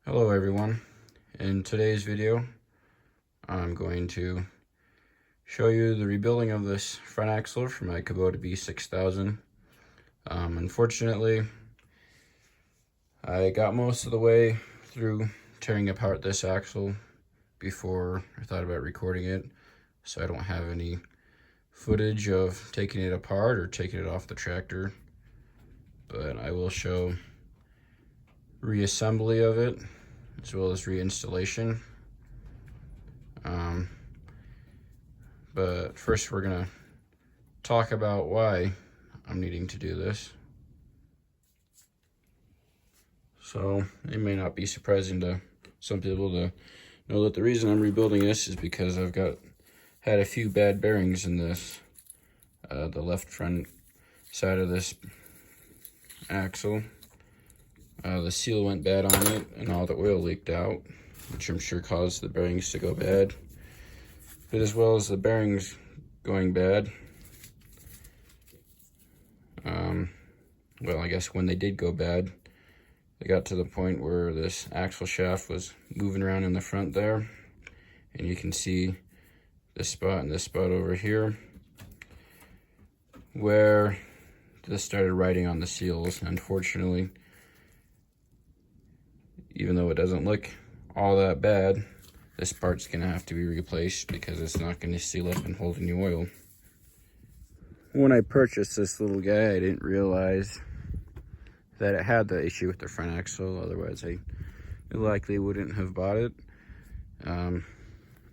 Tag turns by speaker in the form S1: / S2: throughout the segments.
S1: Hello everyone. In today's video, I'm going to show you the rebuilding of this front axle for my Kubota B6000. Unfortunately, I got most of the way through tearing apart this axle before I thought about recording it, so I don't have any footage of taking it apart or taking it off the tractor, but I will show reassembly of it as well as reinstallation. But first we're gonna talk about why I'm needing to do this. So it may not be surprising to some people to know that the reason I'm rebuilding this is because I've had a few bad bearings in this, the left front side of this axle. The seal went bad on it and all the oil leaked out, which I'm sure caused the bearings to go bad. But as well as the bearings going bad, well, I guess when they did go bad, they got to the point where this axle shaft was moving around in the front there, and you can see this spot and this spot over here where this started riding on the seals. Unfortunately, even though it doesn't look all that bad, this part's gonna have to be replaced because it's not gonna seal up and hold any oil. When I purchased this little guy, I didn't realize that it had the issue with the front axle. Otherwise, I likely wouldn't have bought it.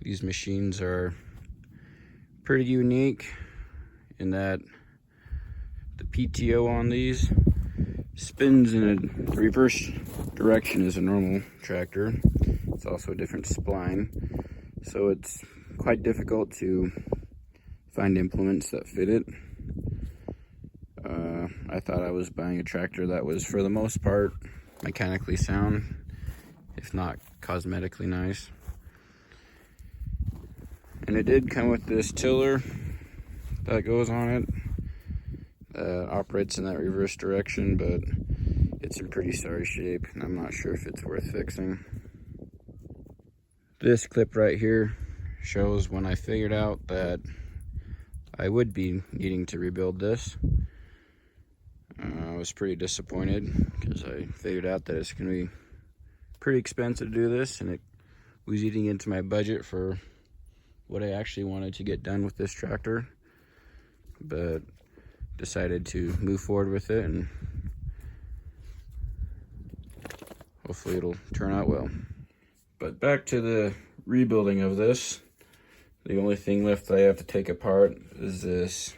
S1: These machines are pretty unique in that the PTO on these spins in a reverse direction as a normal tractor. It's also a different spline, so it's quite difficult to find implements that fit it. I thought I was buying a tractor that was, for the most part, mechanically sound, if not cosmetically nice. And it did come with this tiller that goes on it that operates in that reverse direction, but it's in pretty sorry shape, and I'm not sure if it's worth fixing. This clip right here shows when I figured out that I would be needing to rebuild this. I was pretty disappointed because I figured out that it's going to be pretty expensive to do this, and it was eating into my budget for what I actually wanted to get done with this tractor, but decided to move forward with it, and hopefully it'll turn out well. But back to the rebuilding of this. The only thing left that I have to take apart is this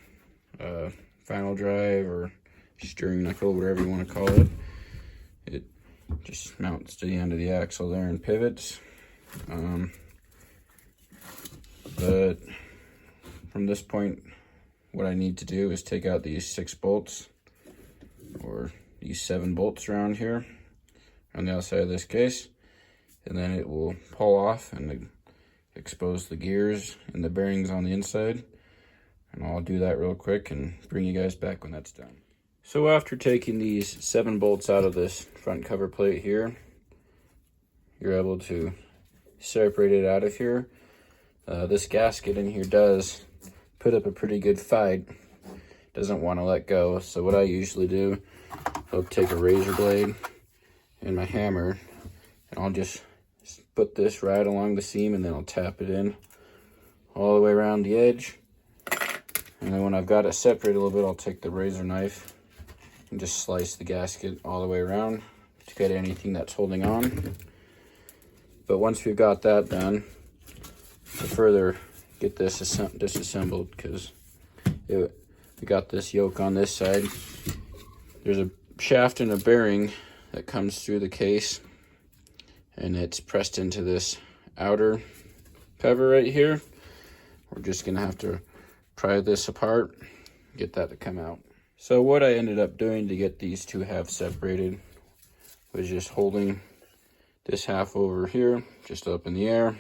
S1: final drive or steering knuckle, whatever you want to call it. It just mounts to the end of the axle there and pivots. But from this point, what I need to do is take out these 6 bolts, or these 7 bolts around here on the outside of this case, and then it will pull off and expose the gears and the bearings on the inside. And I'll do that real quick and bring you guys back when that's done. So after taking these 7 bolts out of this front cover plate here, you're able to separate it out of here. This gasket in here does put up a pretty good fight. Doesn't want to let go. So what I usually do, I'll take a razor blade and my hammer, and I'll just put this right along the seam, and then I'll tap it in all the way around the edge. And then when I've got it separated a little bit, I'll take the razor knife and just slice the gasket all the way around to get anything that's holding on. But once we've got that done, to further get this disassembled, because we got this yoke on this side. There's a shaft and a bearing that comes through the case, and it's pressed into this outer cover right here. We're just gonna have to pry this apart, get that to come out. So what I ended up doing to get these two halves separated was just holding this half over here, just up in the air.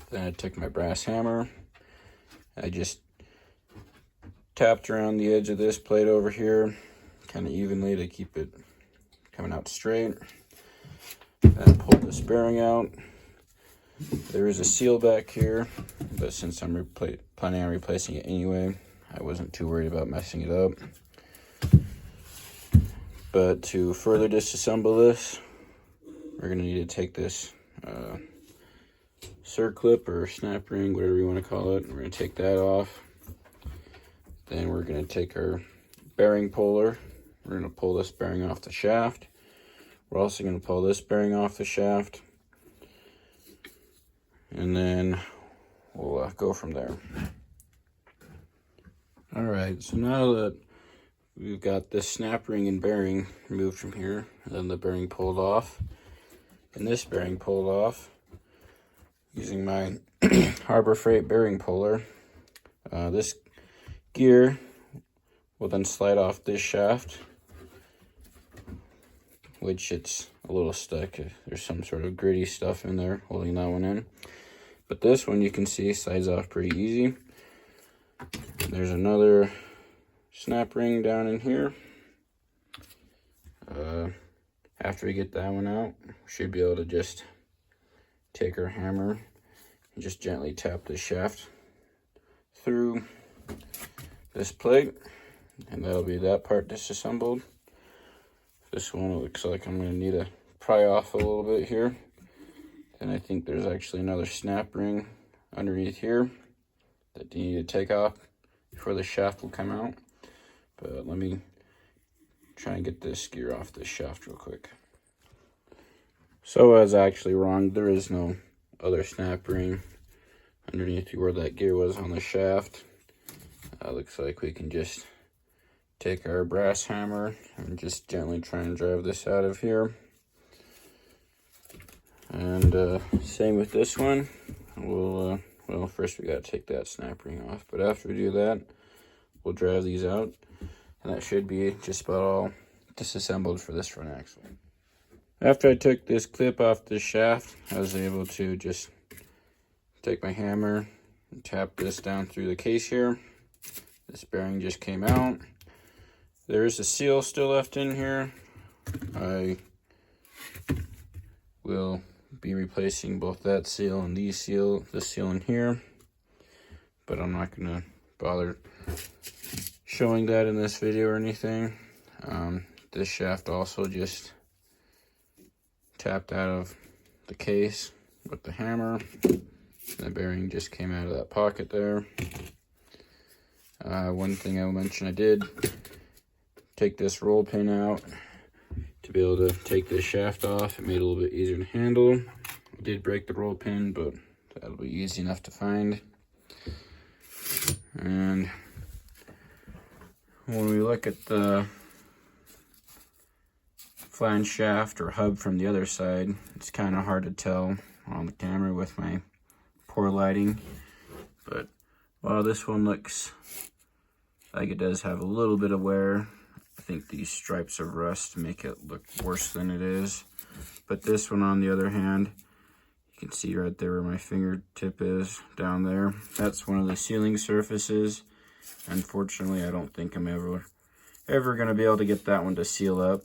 S1: Then I took my brass hammer, I just tapped around the edge of this plate over here kind of evenly to keep it coming out straight. and pull this bearing out. There is a seal back here, but since I'm planning on replacing it anyway, I wasn't too worried about messing it up. But to further disassemble this, we're going to need to take this circlip or snap ring, whatever you want to call it. We're going to take that off. Then we're going to take our bearing puller. We're going to pull this bearing off the shaft. We're also going to pull this bearing off the shaft. And then we'll go from there. Alright, so now that we've got this snap ring and bearing removed from here, and then the bearing pulled off, and this bearing pulled off, using my Harbor Freight bearing puller, this gear will then slide off this shaft, which it's a little stuck. There's some sort of gritty stuff in there holding that one in. But this one, you can see, slides off pretty easy. There's another snap ring down in here. After we get that one out, we should be able to just take our hammer and just gently tap the shaft through this plate, and that'll be that part disassembled. This one, it looks like I'm going to need to pry off a little bit here. And I think there's actually another snap ring underneath here that you need to take off before the shaft will come out. But let me try and get this gear off this shaft real quick. So I was actually wrong. There is no other snap ring underneath where that gear was on the shaft. Looks like we can just take our brass hammer and just gently try and drive this out of here. And same with this one. We'll well, first we got to take that snap ring off, but after we do that, we'll drive these out, and that should be just about all disassembled for this front axle. After I took this clip off the shaft, I was able to just take my hammer and tap this down through the case here. This bearing just came out. There is a seal still left in here. I will be replacing both that seal and this seal in here, but I'm not going to bother showing that in this video or anything. This shaft also just tapped out of the case with the hammer. The bearing just came out of that pocket there. One thing I'll mention, I did take this roll pin out to be able to take this shaft off. It made it a little bit easier to handle. I did break the roll pin, but that'll be easy enough to find. And when we look at the flange shaft or hub from the other side, it's kind of hard to tell on the camera with my poor lighting. But while this one looks like it does have a little bit of wear, I think these stripes of rust make it look worse than it is. But this one, on the other hand, you can see right there where my fingertip is down there. That's one of the sealing surfaces. Unfortunately, I don't think I'm ever going to be able to get that one to seal up.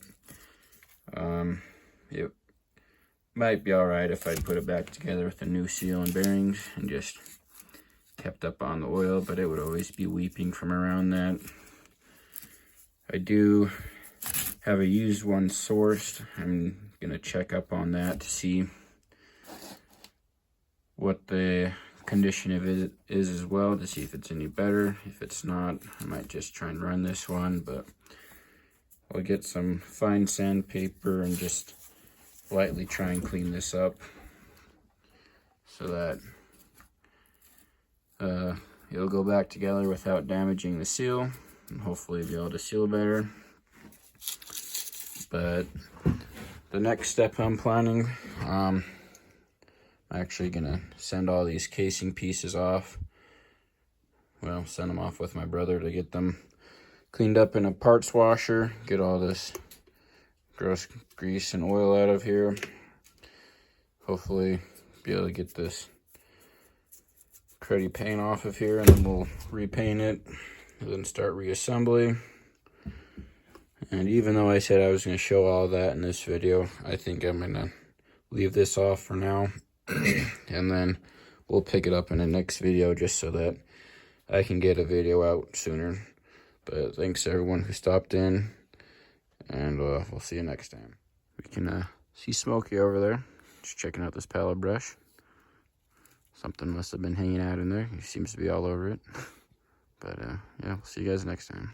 S1: It might be alright if I put it back together with a new seal and bearings and just kept up on the oil, but it would always be weeping from around that. I do have a used one sourced. I'm going to check up on that to see what the condition of it is as well, to see if it's any better. If it's not, I might just try and run this one, but I'll get some fine sandpaper and just lightly try and clean this up so that it'll go back together without damaging the seal, and hopefully be able to seal better. But the next step I'm planning, I'm actually gonna send all these casing pieces off. Well, send them off with my brother to get them cleaned up in a parts washer, get all this gross grease and oil out of here. Hopefully be able to get this cruddy paint off of here, and then we'll repaint it and then start reassembly. And even though I said I was going to show all that in this video, I think I'm going to leave this off for now. And then we'll pick it up in the next video just so that I can get a video out sooner. But thanks to everyone who stopped in, and we'll see you next time. We can see Smokey over there, just checking out this pallet brush. Something must have been hanging out in there. He seems to be all over it. But yeah, we'll see you guys next time.